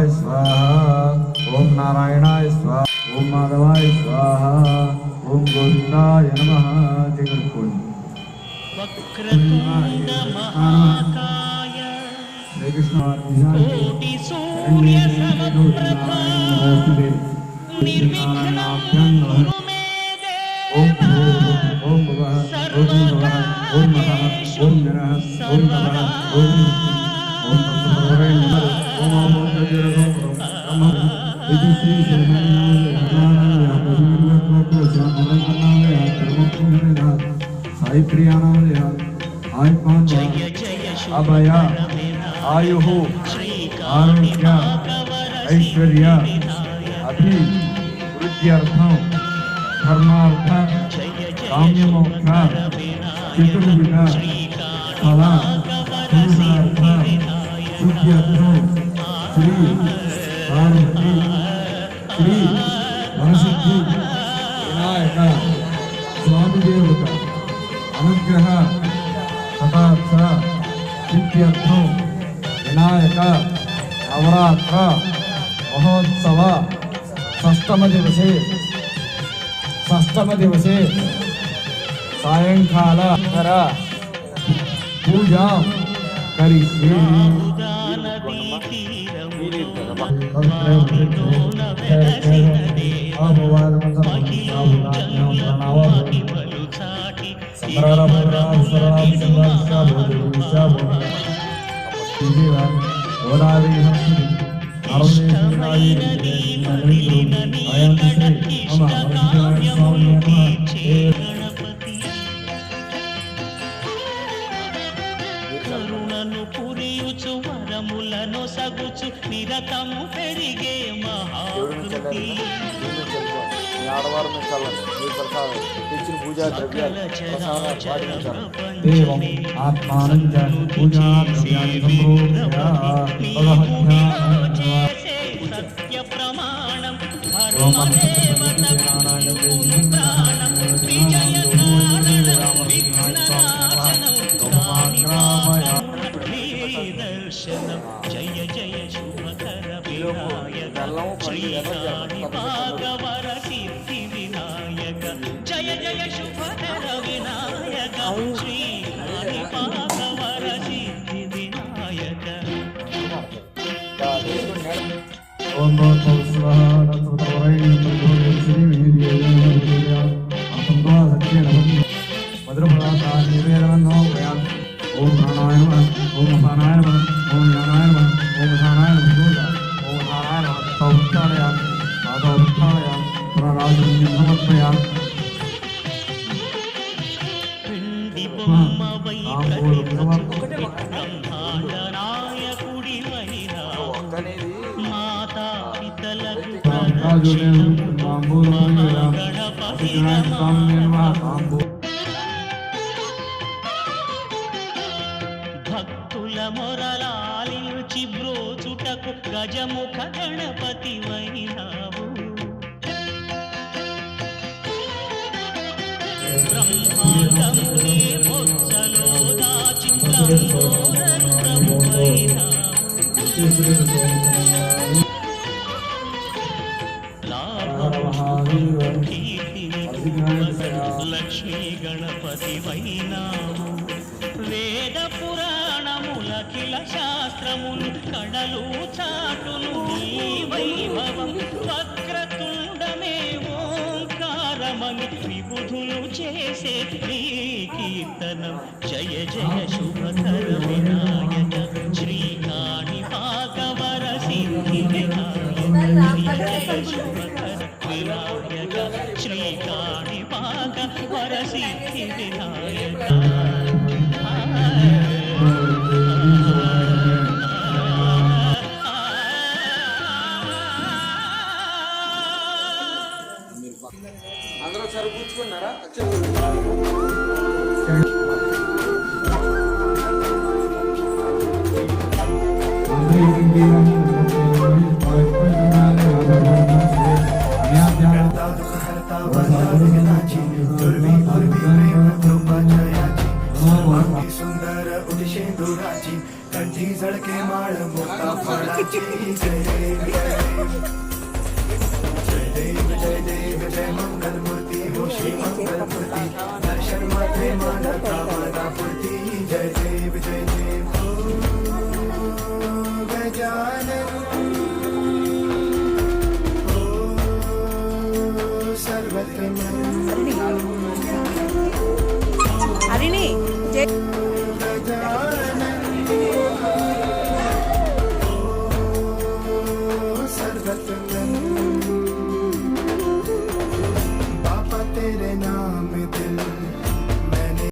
शिवाय स्वाहा, ओम नारायणाय स्वाहा, ओम माधवाय स्वाहा, ओम गोविंदाय नमः। वक्रतुंड महाकाय श्री कृष्ण कोटि सूर्य समप्रभा निर्विघ्नं कुरु मे देव सर्वकार्येषु सर्वदा अभय आयु आरोग्य ऐश्वर्य अभिवृद्ध्यर्थं धर्मार्थ काम्यमोक्ष चतुर्विध फल पुरुषार्थ सिद्ध्यर्थं श्री पार्वती श्री वरसिद्धि विनायक स्वामी देवता अनुग्रह तथार्थ सिद्ध्यर्थं विनायक नवरात्र महोत्सव षष्ठम दिवसे सायंकाल पूजा करिष्ये। కరుణను పురియుచు వరములను సగుచు నిరతము పెరిగే మహాకృతి సత్య ప్రమాణం दर्शनम जय जय शुभकर विनायक श्रीकाणि भागवर सिद्धि विनायक जय जय शुभकर विनायक श्रीकाणि भागवर सिद्धि विनायक। ओम भगवते स्वाहा तत्वरेण श्री वीर्येण असंभव सत्य नमः मधुरफलाता निवेदनो प्रयाण। ओम नारायण नमः, ओम नारायण नमः, ओम नारायण नमः, ओम नारायण नमः, ओम नारायण नमः। सौत्तालयाम आदौत्तालयाम प्रराजन्यं समर्पयाम। पिंडी बोम्म वैकल्पिक ब्रह्मांड नायकुడి వైరా माता पितలకు प्रदक्षिणं गणपति భక్తుల మొరలాలించి బ్రోచుటకు గజముఖ గణపతి వైనావు బ్రహ్మాండమునే బొజ్జలో దాచి లంబోదరుడము వైనావు లక్ష్మీ గణపతి వైనావు వేద పురాణములఖిల శాస్త్రములు కడలు చాటును నీ వైభవం వక్రతుండమే ఓంకారమని విబుధులు చేసే నీ కీర్తనం జయ జయ శుభకర వినాయక శ్రీకాణి భాగవర సిద్ధి వినాయక జయ శుభకర వినాయక శ్రీకాణి భాగవర సిద్ధి వినాయక। అందరూ ఒకసారి కూర్చుకున్నారా? ओम सुंदर उदिशेंदुराची कंठी झळके माळ मुक्ता फळाची जय देव जय देव जय मंगल मूर्ती हो श्री मंगल मूर्ती दर्शन मात्रे मान कामना पूर्ती